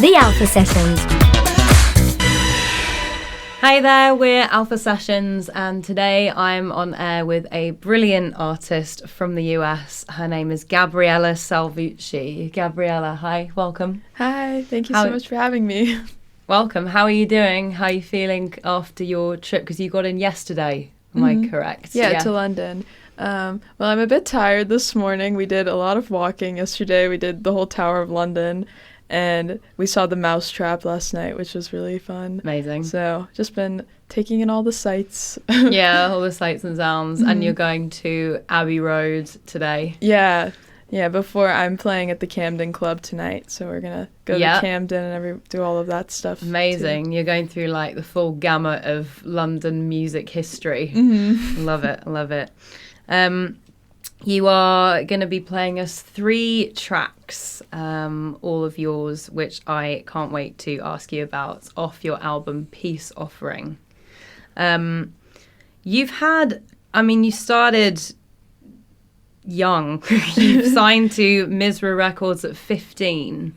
The Alpha Sessions. Hi there, we're Alpha Sessions, and today I'm on air with a brilliant artist from the US. Her name is Gabriella Salvucci. Gabriella, hi, welcome. Hi, thank you so much for having me. Welcome. How are you doing? How are you feeling after your trip? Because you got in yesterday, am I correct? Yeah, to London. Well, I'm a bit tired this morning. We did a lot of walking yesterday. We did the whole Tower of London. And we saw the Mousetrap last night, which was really fun. Amazing. So just been taking in all the sights. Yeah, all the sights and sounds. And you're going to Abbey Road today. Yeah, before I'm playing at the Camden Club tonight. So we're going to go to Camden and do all of that stuff. Amazing. Too. You're going through like the full gamut of London music history. Love it, love it. You are going to be playing us 3 tracks, all of yours, which I can't wait to ask you about, off your album Peace Offering. You started young. You've signed to Misra Records at 15,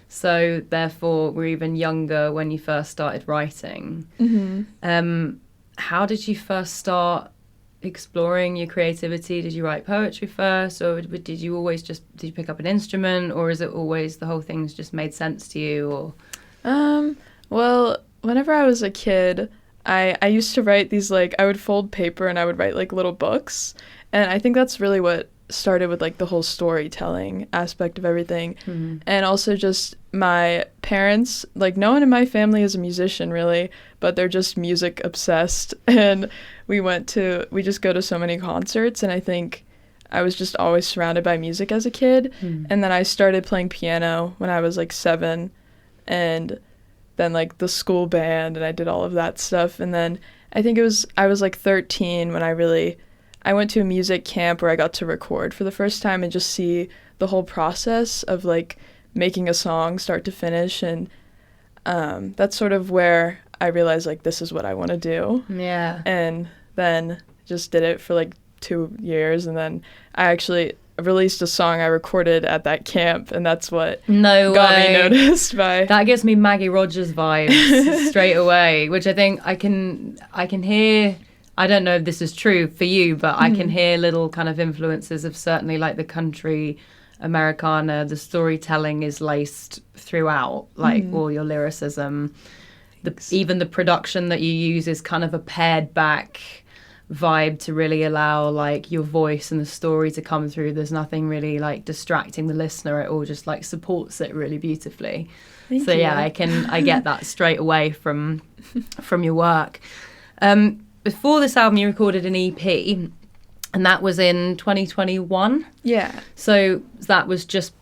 so therefore we're even younger when you first started writing. How did you first start exploring your creativity? Did you write poetry first, or did you pick up an instrument, or is it always the whole thing's just made sense to you? Or well, whenever I was a kid, I used to write these, like, I would fold paper and I would write like little books, and I think that's really what started with like the whole storytelling aspect of everything. And also just my parents, like, no one in my family is a musician really, but they're just music obsessed, and we just go to so many concerts, and I think I was just always surrounded by music as a kid. And then I started playing piano when I was like 7, and then like the school band, and I did all of that stuff. And then I think I was like 13 when I went to a music camp where I got to record for the first time and just see the whole process of like making a song start to finish. And that's sort of where I realized like this is what I want to do. Yeah. And then just did it for like 2 years, and then I actually released a song I recorded at that camp, and that's what got me noticed by. That gives me Maggie Rogers vibes straight away, which I think I can hear. I don't know if this is true for you, but I can hear little kind of influences of certainly like the country Americana. The storytelling is laced throughout, like all your lyricism. Even the production that you use is kind of a pared back vibe to really allow like your voice and the story to come through. There's nothing really like distracting the listener. It all just like supports it really beautifully. Thank you. Yeah, I get that straight away from your work. Before this album, you recorded an EP, and that was in 2021. Yeah. So that was just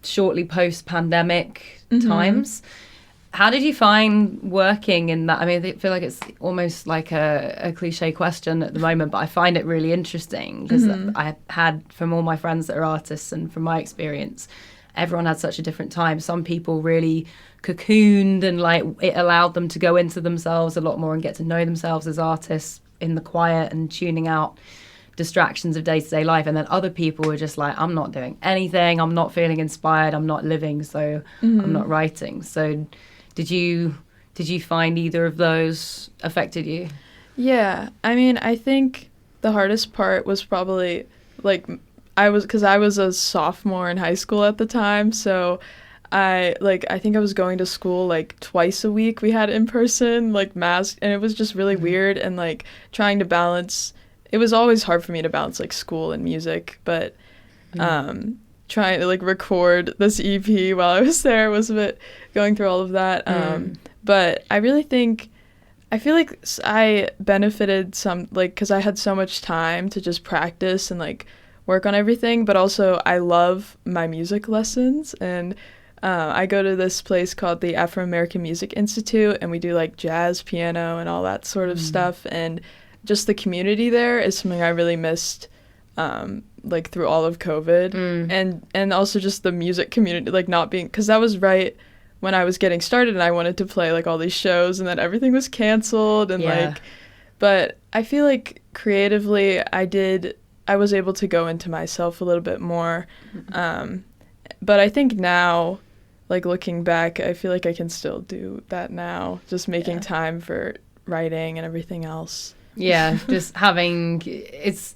shortly post-pandemic times. How did you find working in that? I mean, I feel like it's almost like a cliche question at the moment, but I find it really interesting because I had, from all my friends that are artists and from my experience, everyone had such a different time. Some people really cocooned and like it allowed them to go into themselves a lot more and get to know themselves as artists in the quiet and tuning out distractions of day-to-day life. And then other people were just like, I'm not doing anything, I'm not feeling inspired, I'm not living, so I'm not writing. So did you find either of those affected you? Yeah, I mean, I think the hardest part was probably like I was a sophomore in high school at the time, so I think I was going to school like twice a week. We had in person, like mask, and it was just really weird, and like trying to balance. It was always hard for me to balance like school and music, but trying to like record this EP while I was there was a bit going through all of that. But I feel like I benefited some, like, because I had so much time to just practice and like work on everything, but also I love my music lessons, and I go to this place called the Afro-American Music Institute, and we do like jazz, piano, and all that sort of stuff, and just the community there is something I really missed like through all of COVID, and also just the music community, like not being, because that was right when I was getting started and I wanted to play like all these shows, and then everything was canceled, and like, but I feel like creatively I was able to go into myself a little bit more, but I think now like looking back, I feel like I can still do that now, just making time for writing and everything else. Yeah, just having it's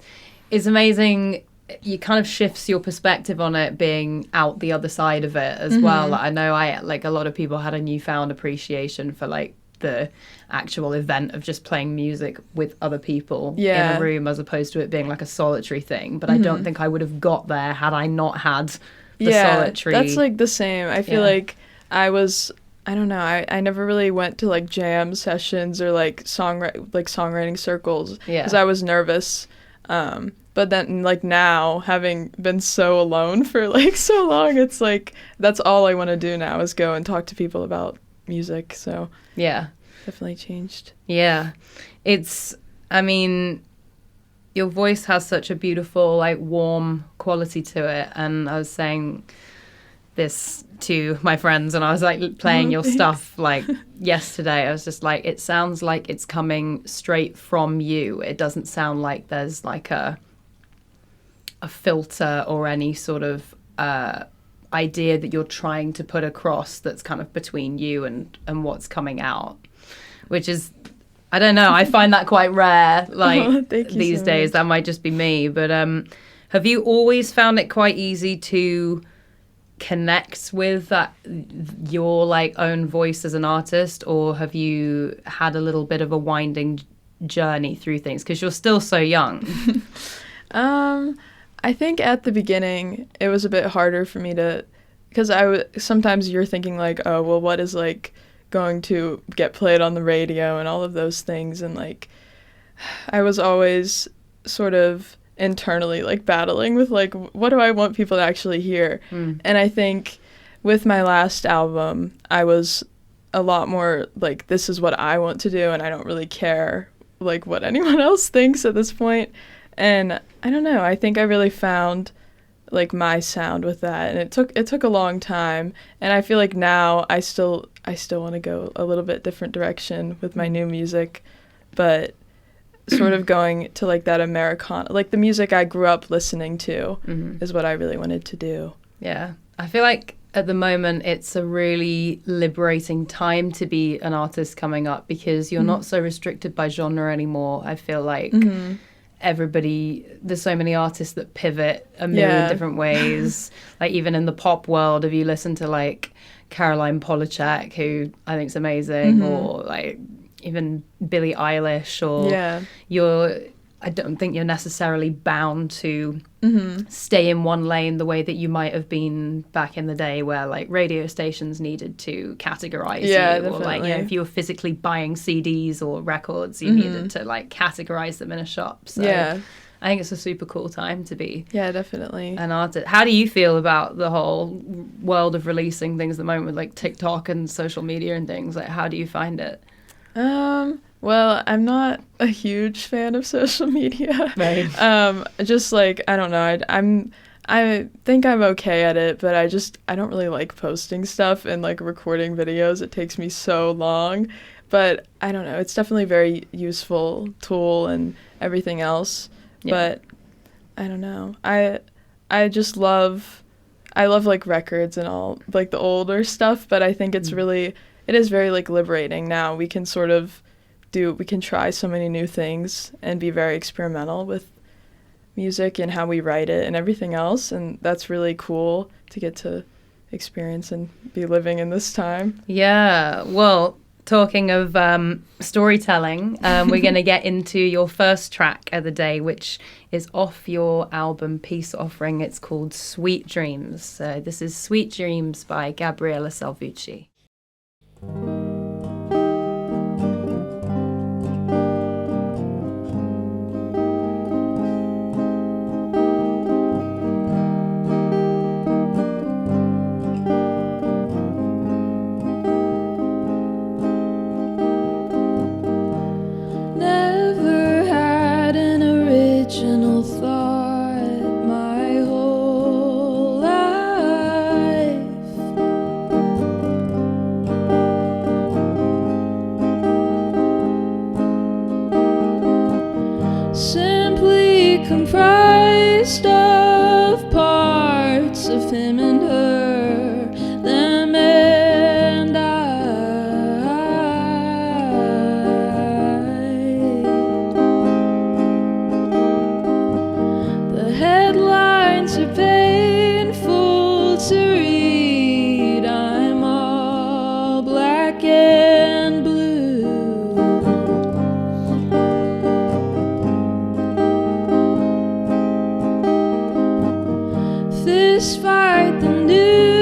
amazing. You kind of shifts your perspective on it being out the other side of it as well. Like, I know like a lot of people had a newfound appreciation for like the actual event of just playing music with other people in a room as opposed to it being like a solitary thing. But I don't think I would have got there had I not had the solitary. That's like the same. I feel like I don't know, I never really went to like jam sessions or like songwriting circles because I was nervous. But then like now, having been so alone for like so long, it's like that's all I want to do now is go and talk to people about music. So definitely changed. Yeah, I mean, your voice has such a beautiful, like, warm quality to it. And I was saying this to my friends, and I was like playing your stuff like yesterday. I was just like, it sounds like it's coming straight from you. It doesn't sound like there's like a filter or any sort of idea that you're trying to put across that's kind of between you and what's coming out, which is, I don't know, I find that quite rare, like these days. That might just be me, but have you always found it quite easy to connect with that, your like own voice as an artist, or have you had a little bit of a winding journey through things because you're still so young? I think at the beginning it was a bit harder for me to, because sometimes you're thinking like, oh well, what is like going to get played on the radio and all of those things, and like I was always sort of internally like battling with like, what do I want people to actually hear? And I think with my last album I was a lot more like, this is what I want to do and I don't really care like what anyone else thinks at this point. And I don't know, I think I really found like my sound with that, and it took a long time, and I feel like now I still want to go a little bit different direction with my new music, but sort of going to like that Americana, like the music I grew up listening to is what I really wanted to do. Yeah. I feel like at the moment it's a really liberating time to be an artist coming up because you're not so restricted by genre anymore. I feel like there's so many artists that pivot a million different ways. Like even in the pop world, if you listen to like Caroline Polachek, who I think is amazing, or like even Billie Eilish, or I don't think you're necessarily bound to stay in one lane the way that you might have been back in the day where like radio stations needed to categorize you. Definitely. Or like, you know, if you were physically buying CDs or records, you needed to like categorize them in a shop. So I think it's a super cool time to be definitely an artist. How do you feel about the whole world of releasing things at the moment with like TikTok and social media and things? Like, how do you find it? Well, I'm not a huge fan of social media. Right. Just like, I don't know, I think I'm okay at it, but I don't really like posting stuff and like recording videos. It takes me so long, but I don't know, it's definitely a very useful tool and everything else. But I don't know. I love like records and all like the older stuff, but I think it is very like liberating now. We can try so many new things and be very experimental with music and how we write it and everything else, and that's really cool to get to experience and be living in this time. Yeah, well, talking of storytelling, we're going to get into your first track of the day, which is off your album Peace Offering. It's called Sweet Dreams. So this is Sweet Dreams by Gabriella Salvucci. Comprised of parts of him and her, them fist fight the newspaper,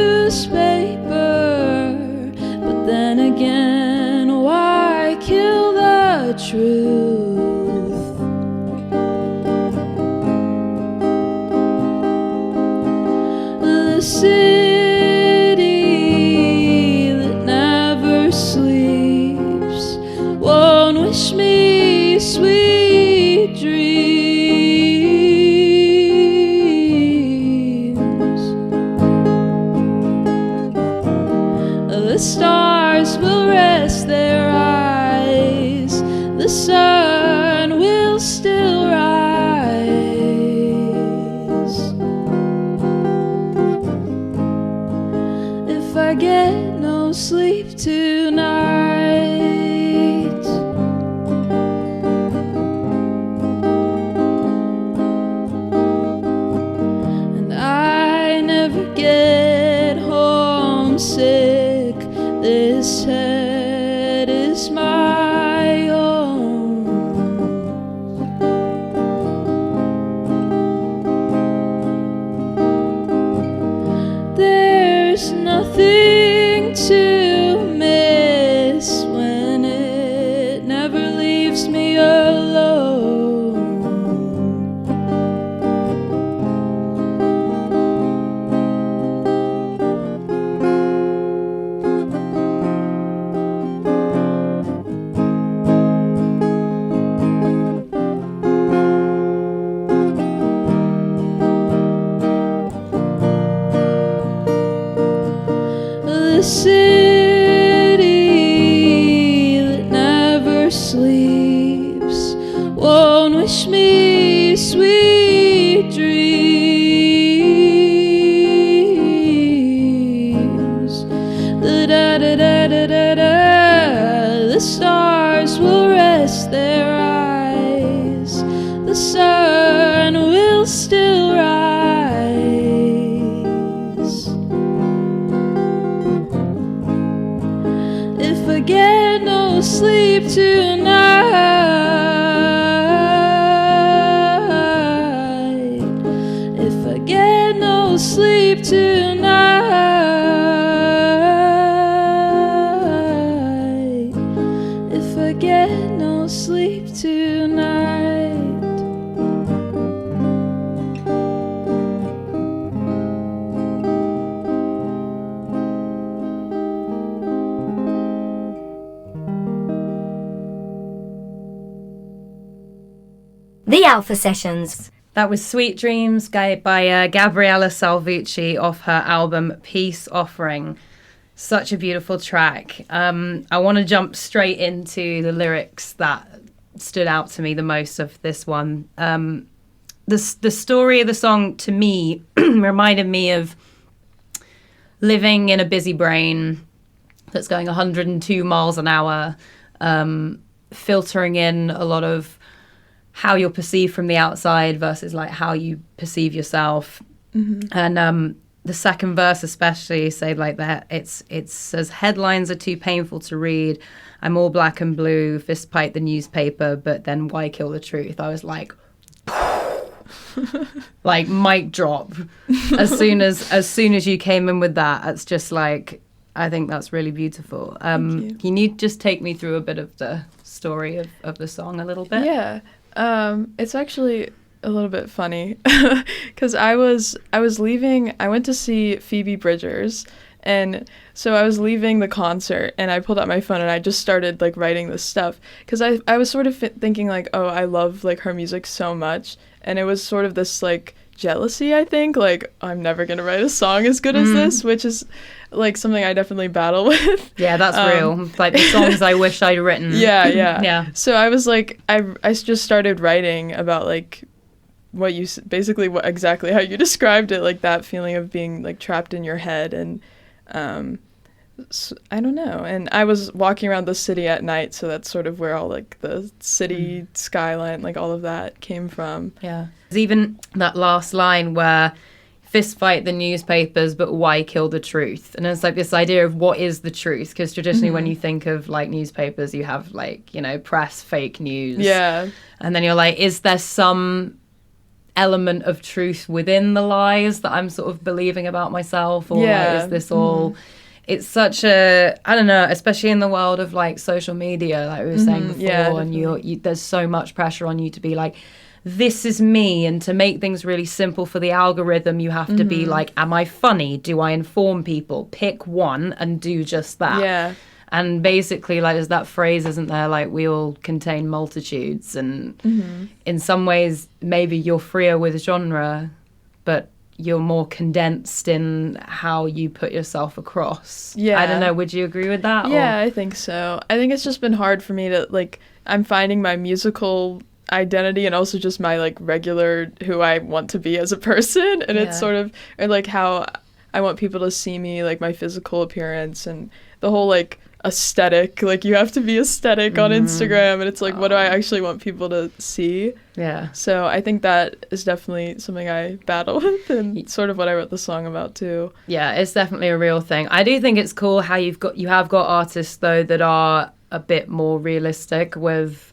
but then again, why kill the truth? The city that never sleeps won't wish me sweet dreams. The stars will rest their eyes, the sun will still rise. If I get no sleep tonight, and I never get homesick, this head is my own. There's nothing to miss when it never leaves me alone. The city that never sleeps won't wish me sweet dreams. The da da da da da da. The stars will rest their eyes, the sun will still rise. If I get no sleep tonight, if I get no sleep tonight, if I get no sleep tonight. The Alpha Sessions. That was Sweet Dreams by Gabriella Salvucci off her album Peace Offering. Such a beautiful track. I want to jump straight into the lyrics that stood out to me the most of this one. The story of the song, to me, reminded me of living in a busy brain that's going 102 miles an hour, filtering in a lot of how you're perceived from the outside versus like how you perceive yourself. Mm-hmm. And the second verse especially say like that, it says headlines are too painful to read, I'm all black and blue, fist fight the newspaper, but then why kill the truth? I was like like mic drop. as soon as you came in with that, it's just like, I think that's really beautiful. Can you just take me through a bit of the story of the song a little bit? Yeah. It's actually a little bit funny because I was leaving. I went to see Phoebe Bridgers, and so I was leaving the concert, and I pulled out my phone and I just started like writing this stuff because I was sort of thinking like, oh, I love like her music so much, and it was sort of this like jealousy, I think, like I'm never gonna write a song as good as this, which is like something I definitely battle with. Yeah, that's real. Like the songs I wish I'd written. Yeah. So I was like, I just started writing about like what you basically exactly how you described it, like that feeling of being like trapped in your head, and so, I don't know. And I was walking around the city at night, so that's sort of where all like the city skyline, like all of that came from. Yeah. There's even that last line where fist fight the newspapers, but why kill the truth? And it's like this idea of what is the truth? Because traditionally when you think of like newspapers, you have like, you know, press, fake news. Yeah. And then you're like, is there some element of truth within the lies that I'm sort of believing about myself, or Yeah. like, is this all it's such a, I don't know, especially in the world of like social media, like we were saying before, Yeah, and there's so much pressure on you to be like, this is me, and to make things really simple for the algorithm, you have to be like, am I funny? Do I inform people? Pick one and do just that. Yeah. And basically, like, there's that phrase, isn't there? Like, we all contain multitudes, and in some ways, maybe you're freer with genre, but you're more condensed in how you put yourself across. Yeah. I don't know, would you agree with that? Yeah, or? I think so. I think it's just been hard for me to, like, I'm finding my musical identity and also just my, like, regular who I want to be as a person. And it's sort of, or, like, how I want people to see me, like, my physical appearance and the whole, like, aesthetic. Like, you have to be aesthetic on Instagram, and it's like, what do I actually want people to see? Yeah. So I think that is definitely something I battle with, and sort of what I wrote the song about too. Yeah, it's definitely a real thing. I do think it's cool how you have got artists though that are a bit more realistic with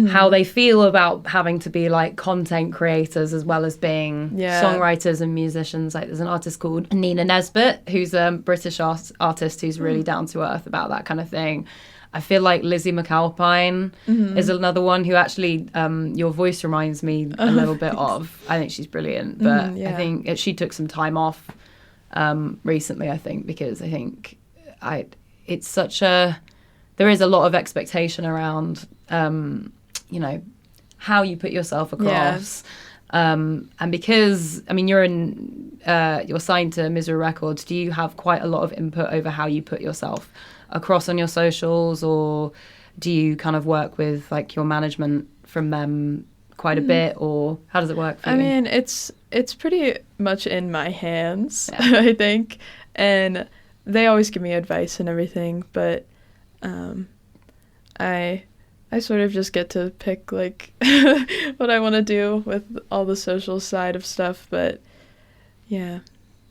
how they feel about having to be like content creators as well as being songwriters and musicians. Like, there's an artist called Nina Nesbitt, who's a British artist who's really down to earth about that kind of thing. I feel like Lizzie McAlpine is another one who actually your voice reminds me a little bit of. I think she's brilliant, but I think she took some time off recently, I think, because I think it's such a, there is a lot of expectation around you know, how you put yourself across. And because, I mean, you're signed to Misery Records, do you have quite a lot of input over how you put yourself across on your socials, or do you kind of work with like your management from them quite a bit, or how does it work for you? I mean, it's pretty much in my hands, I think, and they always give me advice and everything, but I sort of just get to pick, like, what I want to do with all the social side of stuff, but yeah.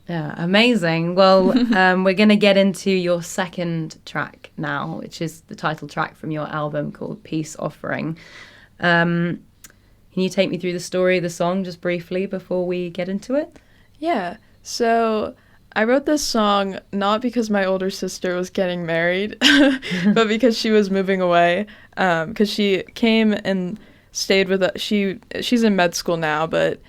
Yeah, amazing. Well, we're going to get into your second track now, which is the title track from your album called Peace Offering. Can you take me through the story of the song just briefly before we get into it? Yeah, so I wrote this song not because my older sister was getting married, but because she was moving away. Because she came and stayed with us. She's in med school now, but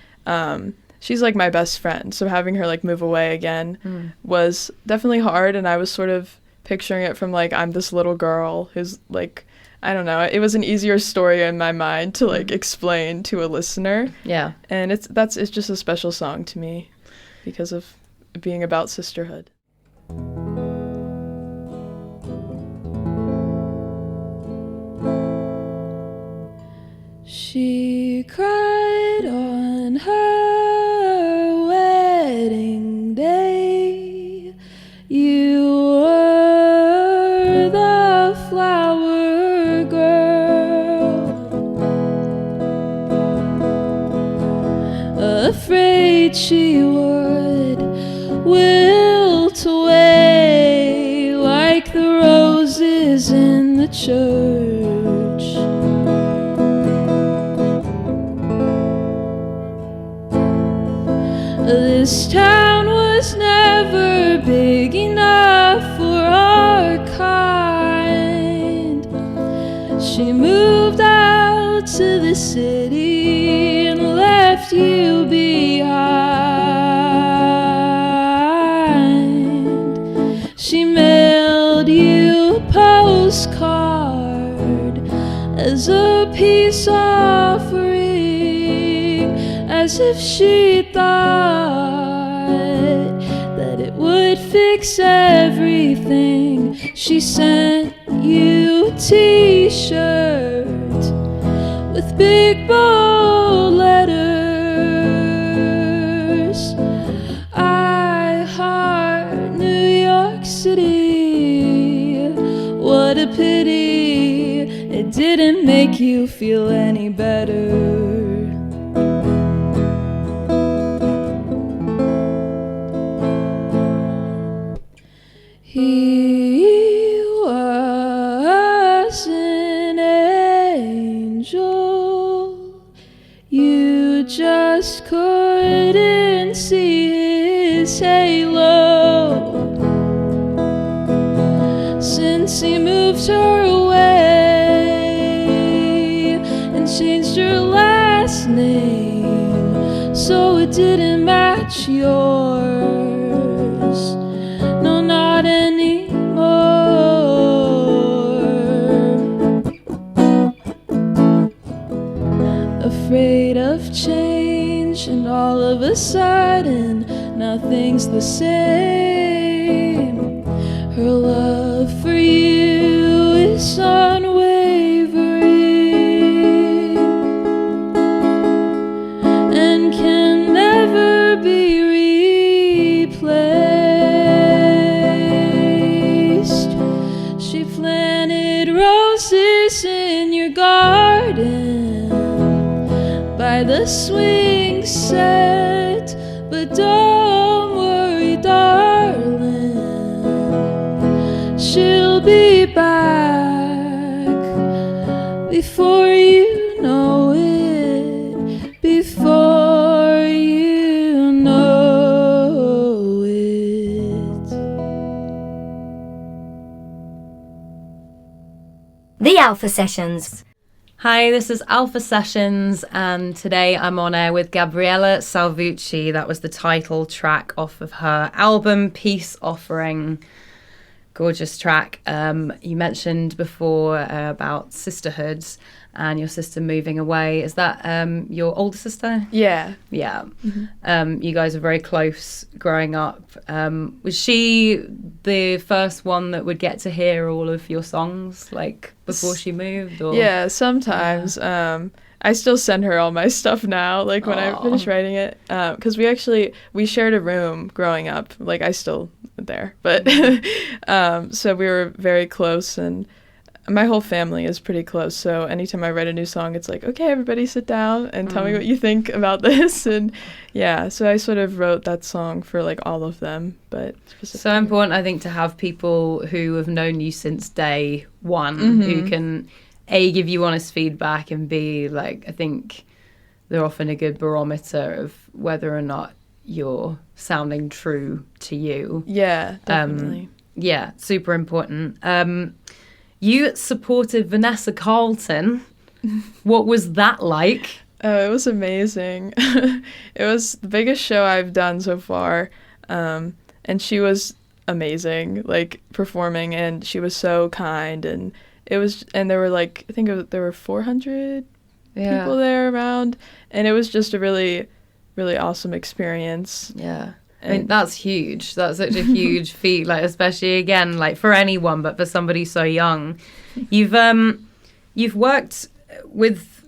she's like my best friend. So having her like move away again was definitely hard. And I was sort of picturing it from like, I'm this little girl who's like, I don't know. It was an easier story in my mind to like explain to a listener. Yeah. And it's just a special song to me because of being about sisterhood. She cried on her wedding day. You were the flower girl, afraid she would wilt away like the roses in the church. This town was never big enough for our kind. She moved out to the city and left you behind. She mailed you a postcard as a peace offering, as if she thought that it would fix everything. She sent you a t-shirt with big bold letters. I heart New York City. What a pity it didn't make you feel any better. He was an angel. You just lay low since he moved her away and changed her last name so it didn't match yours. No, not anymore. Afraid of change, and all of a sudden nothing's the same. Her love for you is unwavering and can never be replaced. She planted roses in your garden by the swing set, but don't worry, darling, she'll be back before you know it, before you know it. The Alpha Sessions. Hi, this is Alpha Sessions, and today I'm on air with Gabriella Salvucci. That was the title track off of her album, Peace Offering. Gorgeous track. You mentioned before about sisterhood and your sister moving away. Is that your older sister? Yeah. Yeah. You guys are very close growing up. Was she the first one that would get to hear all of your songs, like, before she moved? Or? Yeah, sometimes. I still send her all my stuff now, like, when I finish writing it. Because we shared a room growing up. Like, I still there. But, so we were very close, and my whole family is pretty close. So anytime I write a new song, it's like, okay, everybody sit down and tell me what you think about this. And yeah, so I sort of wrote that song for, like, all of them. But so important, I think, to have people who have known you since day one, who can A, give you honest feedback, and B, like, I think they're often a good barometer of whether or not you're sounding true to you. Yeah, definitely. Yeah, super important. You supported Vanessa Carlton. What was that like? Oh, it was amazing. It was the biggest show I've done so far. And she was amazing, like, performing, and she was so kind, and there were, like, I think there were 400 people there around, and it was just a really, really awesome experience. Yeah. I mean, that's huge. That's such a huge feat, like, especially, again, like, for anyone, but for somebody so young. You've worked with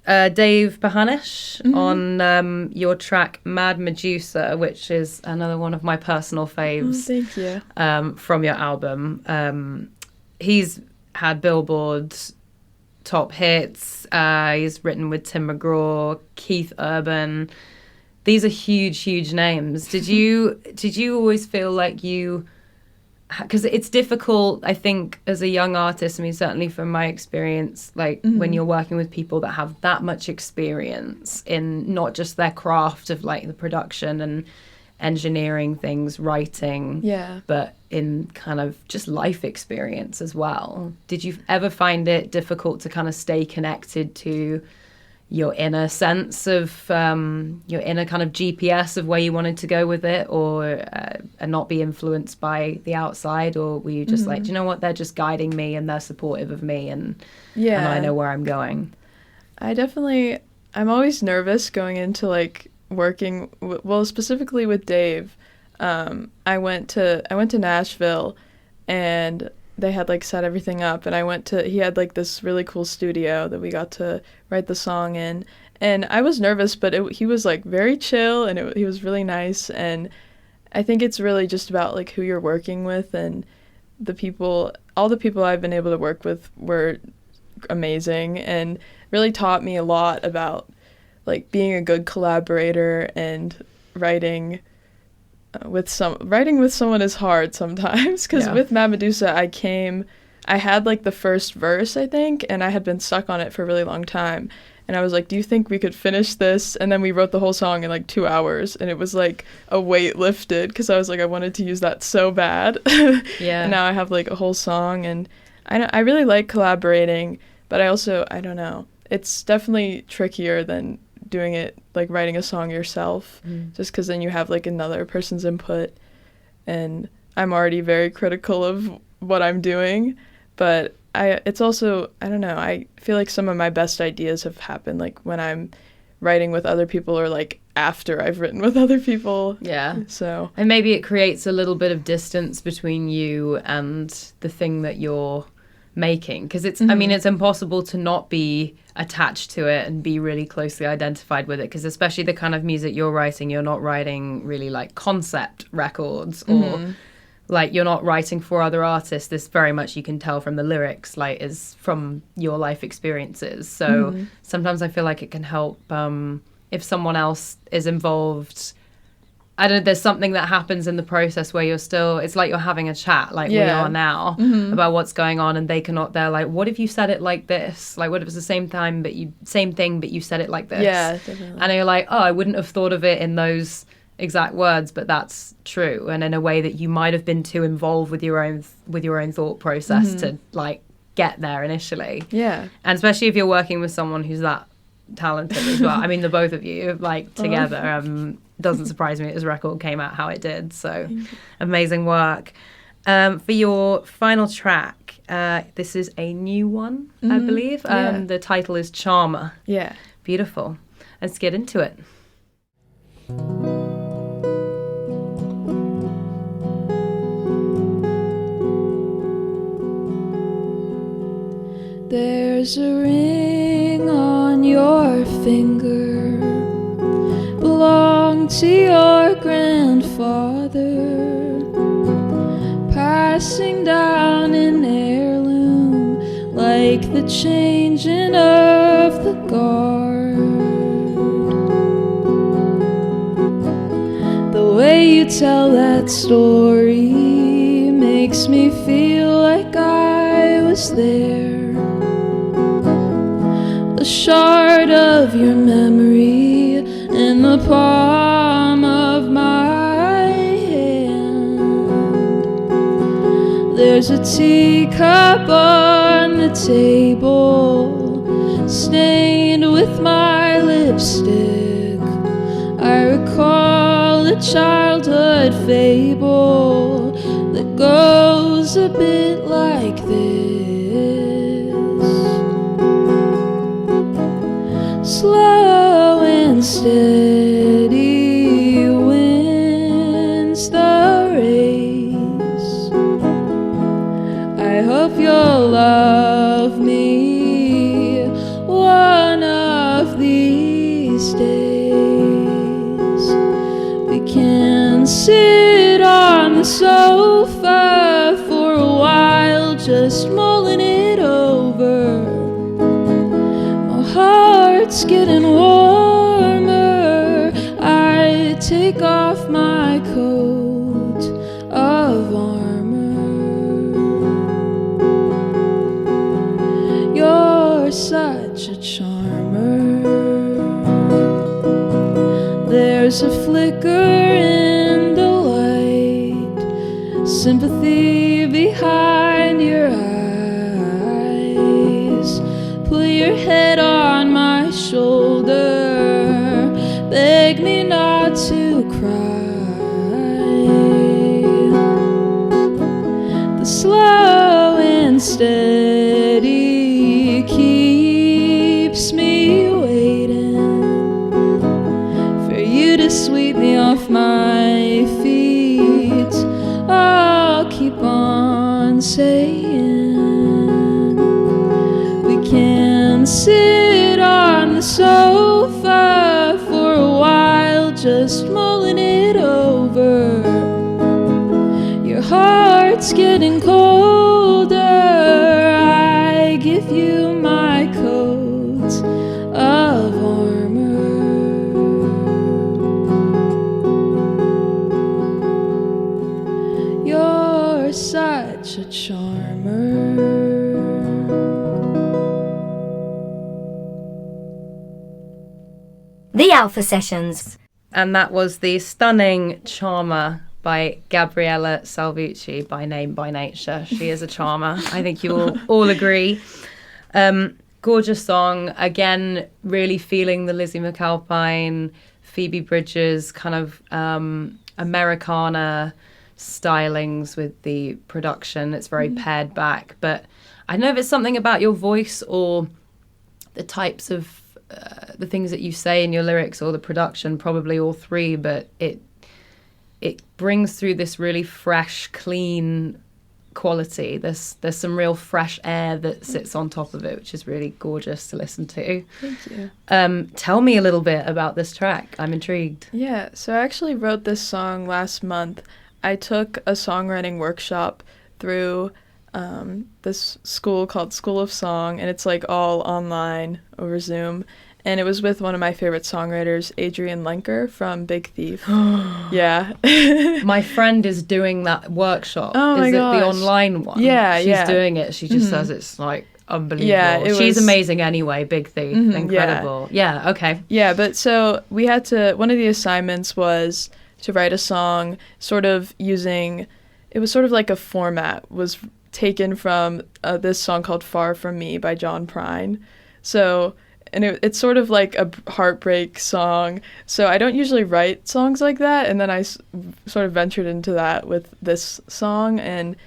Dave Pahanish on your track Mad Medusa, which is another one of my personal faves. Thank you. From your album. He's had Billboard top hits. He's written with Tim McGraw, Keith Urban. These are huge, huge names. Did you always feel like you, because it's difficult, I think, as a young artist, I mean, certainly from my experience, like, when you're working with people that have that much experience in not just their craft of, like, the production and engineering things, writing, but in kind of just life experience as well. Did you ever find it difficult to kind of stay connected to your inner sense of your inner kind of GPS of where you wanted to go with it, or and not be influenced by the outside? Or were you just like, do you know what, they're just guiding me and they're supportive of me, and I know where I'm going? I'm always nervous going into, like, working specifically with Dave. I went to Nashville, and they had, like, set everything up, and he had, like, this really cool studio that we got to write the song in, and I was nervous, but he was, like, very chill, and he was really nice. And I think it's really just about, like, who you're working with, and all the people I've been able to work with were amazing and really taught me a lot about, like, being a good collaborator, and writing with someone is hard sometimes, because with Mad Medusa I had, like, the first verse, I think, and I had been stuck on it for a really long time, and I was like, do you think we could finish this? And then we wrote the whole song in like 2 hours, and it was like a weight lifted, because I was like, I wanted to use that so bad. Yeah. And now I have like a whole song, and I really like collaborating, but I don't know. It's definitely trickier than doing it, like writing a song yourself, just because then you have like another person's input, and I'm already very critical of what I'm doing, but it's also, I don't know, I feel like some of my best ideas have happened like when I'm writing with other people, or like after I've written with other people. Yeah. So. And maybe it creates a little bit of distance between you and the thing that you're making, because it's I mean, it's impossible to not be attached to it and be really closely identified with it, because especially the kind of music you're not writing really like concept records, or like you're not writing for other artists. This very much, you can tell from the lyrics, like is from your life experiences. So sometimes I feel like it can help if someone else is involved. I don't know, there's something that happens in the process where it's like you're having a chat, like we are now, about what's going on, and they're like, what if you said it like this? Like, what if it's the same thing, but you said it like this? Yeah, definitely. And you're like, oh, I wouldn't have thought of it in those exact words, but that's true. And in a way that you might have been too involved with your own thought process to like get there initially. Yeah. And especially if you're working with someone who's that talented as well. I mean, the both of you, like, together, doesn't surprise me that this record came out how it did. So amazing work. For your final track, this is a new one, I believe. The title is Charmer. Yeah. Beautiful. Let's get into it. There's a ring on your finger, belonged to your grandfather, passing down an heirloom like the changing of the guard. The way you tell that story makes me feel like I was there. A shard of your memory in the palm of my hand. There's a teacup on the table, stained with my lipstick. I recall a childhood fable that goes a bit like this. Slow and steady wins the race. I hope you'll love me one of these days. We can sit on the sofa for a while, just mulling it over. Heart's getting warmer. I take off my coat of armor. You're such a charmer. There's a flicker in the light, sympathy behind your eyes. Put your head on my shoulder, beg me not to cry. The slow and steady keeps me waiting for you to sweep me off my feet. I'll keep on saying can sit on the sofa for a while, just mulling it over. Your heart's getting colder. I give you my coat of armor. You're such a charmer. The Alpha Sessions. And that was the stunning Charmer by Gabriella Salvucci, by name, by nature. She is a charmer. I think you all agree. Gorgeous song. Again, really feeling the Lizzie McAlpine, Phoebe Bridgers kind of Americana stylings with the production. It's very pared back. But I don't know if it's something about your voice or the types of the things that you say in your lyrics or the production, probably all three, but it brings through this really fresh, clean quality. There's some real fresh air that sits on top of it, which is really gorgeous to listen to. Thank you. Tell me a little bit about this track. I'm intrigued. Yeah, so I actually wrote this song last month. I took a songwriting workshop through this school called School of Song, and it's like all online over Zoom. And it was with one of my favorite songwriters, Adrienne Lenker from Big Thief. Yeah. My friend is doing that workshop. Oh my Is gosh. it the online one? Yeah, She's yeah. doing it. She just says it's like unbelievable. Yeah, She's was- amazing anyway, Big Thief. Incredible. Yeah, okay. Yeah, but so we had to, one of the assignments was to write a song sort of using, it was sort of like a format was taken from this song called Far From Me by John Prine. So, and it's sort of like a heartbreak song. So I don't usually write songs like that. And then I sort of ventured into that with this song. And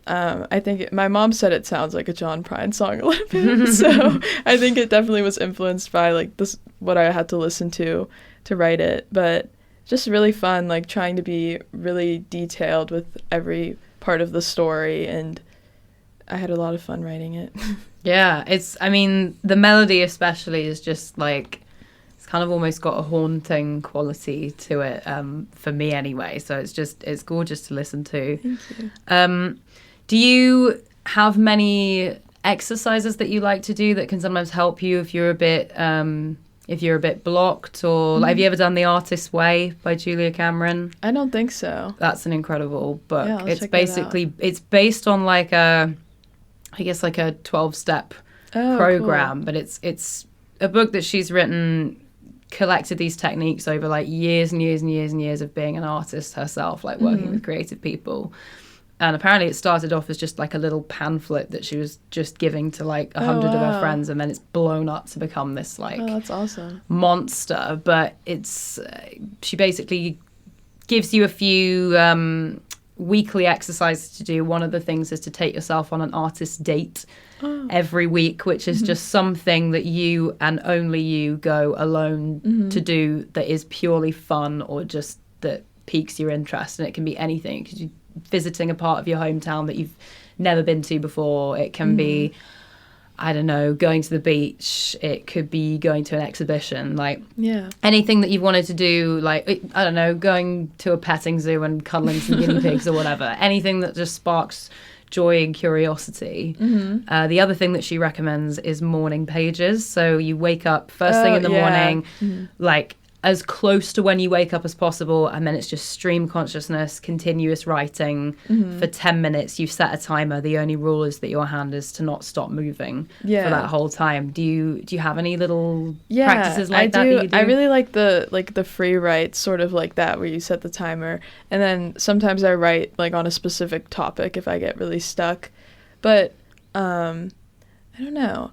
I think my mom said it sounds like a John Prine song a little bit. So I think it definitely was influenced by like this, what I had to listen to write it. But just really fun, like trying to be really detailed with every part of the story. And I had a lot of fun writing it. Yeah, I mean, the melody especially is just like, it's kind of almost got a haunting quality to it, for me anyway. So it's gorgeous to listen to. Thank you. Do you have many exercises that you like to do that can sometimes help you if you're a bit blocked, or like, have you ever done The Artist's Way by Julia Cameron? I don't think so. That's an incredible book. Yeah, I'll It's check that out. basically, it's based on like a 12-step program, Cool. but it's a book that she's written, collected these techniques over like years and years and years and years of being an artist herself, like working with creative people. And apparently it started off as just like a little pamphlet that she was just giving to like 100 of her wow. friends, and then it's blown up to become this like Oh, that's awesome. monster. But it's she basically gives you a few weekly exercises to do. One of the things is to take yourself on an artist date every week, which is just something that you and only you go alone to do, that is purely fun or just that piques your interest. And it can be anything, because you're visiting a part of your hometown that you've never been to before. It can be, I don't know, going to the beach. It could be going to an exhibition, like anything that you've wanted to do, like, I don't know, going to a petting zoo and cuddling some guinea pigs or whatever. Anything that just sparks joy and curiosity. The other thing that she recommends is morning pages. So you wake up first thing in the morning, like as close to when you wake up as possible, and then it's just stream consciousness, continuous writing for 10 minutes. You set a timer. The only rule is that your hand is to not stop moving for that whole time. Do you have any little practices like that you do? I really like the free write, sort of like that, where you set the timer, and then sometimes I write like on a specific topic if I get really stuck. But I don't know.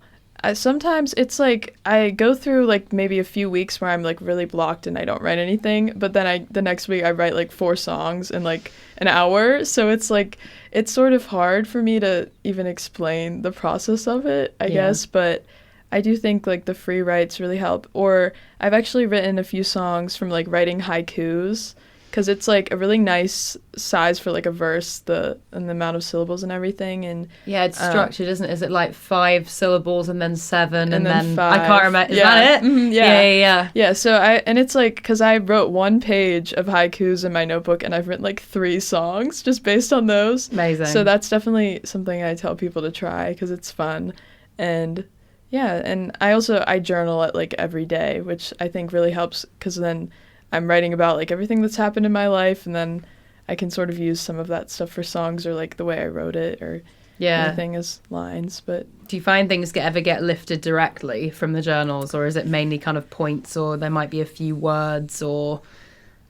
Sometimes it's like I go through like maybe a few weeks where I'm like really blocked and I don't write anything, but then the next week I write like 4 songs in like an hour. So it's like, it's sort of hard for me to even explain the process of it, I guess. But I do think like the free writes really help. Or I've actually written a few songs from like writing haikus, because it's like a really nice size for like a verse, and the amount of syllables and everything. And yeah, it's structured, isn't it? Is it like 5 syllables and then 7 and then 5? I can't remember. Is that it? Yeah. Yeah, so and it's like, because I wrote 1 page of haikus in my notebook, and I've written like 3 songs just based on those. Amazing. So that's definitely something I tell people to try, because it's fun. And yeah, and I journal it like every day, which I think really helps, because then I'm writing about like everything that's happened in my life, and then I can sort of use some of that stuff for songs, or like the way I wrote it, or anything as lines. But do you find things ever get lifted directly from the journals, or is it mainly kind of points, or there might be a few words or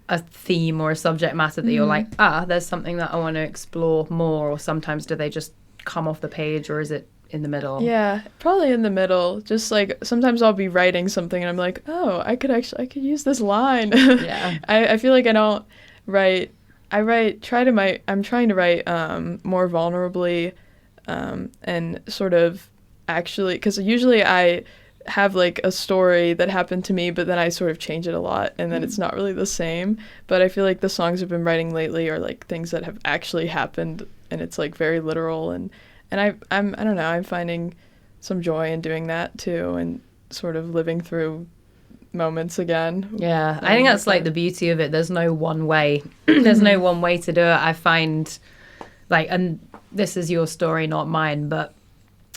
a theme or a subject matter that you're like, there's something that I want to explore more, or sometimes do they just come off the page, or is it in the middle? Yeah, probably in the middle. Just like sometimes I'll be writing something and I'm like, oh, I could use this line. Yeah. I feel like I don't write. I'm trying to write more vulnerably, and sort of actually, because usually I have like a story that happened to me, but then I sort of change it a lot, and then it's not really the same. But I feel like the songs I've been writing lately are like things that have actually happened, and it's like very literal, and I don't know, I'm finding some joy in doing that too, and sort of living through moments again. Yeah, I think that's like the beauty of it. There's no one way. There's no one way to do it. I find like, and this is your story, not mine, but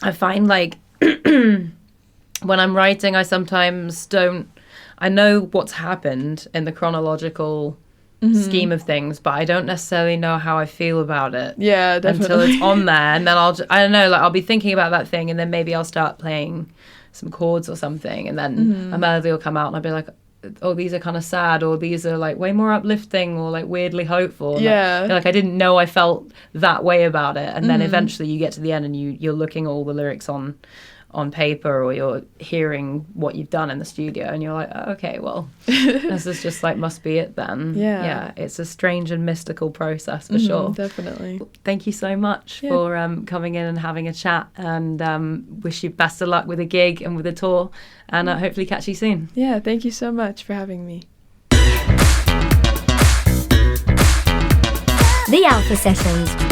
I find like when I'm writing, I sometimes I know what's happened in the chronological scheme of things, but I don't necessarily know how I feel about it. Yeah, definitely. Until it's on there, and then I don't know, like I'll be thinking about that thing, and then maybe I'll start playing some chords or something, and then a melody will come out, and I'll be like, oh, these are kind of sad, or these are like way more uplifting, or like weirdly hopeful. And yeah. Like I didn't know I felt that way about it, and then eventually you get to the end and you're looking at all the lyrics on paper, or you're hearing what you've done in the studio, and you're like, oh, okay, well, this is just like must be it then. Yeah, it's a strange and mystical process for sure. Definitely. Thank you so much for coming in and having a chat, and wish you best of luck with the gig and with the tour, and hopefully catch you soon. Yeah, thank you so much for having me. The Alpha Sessions.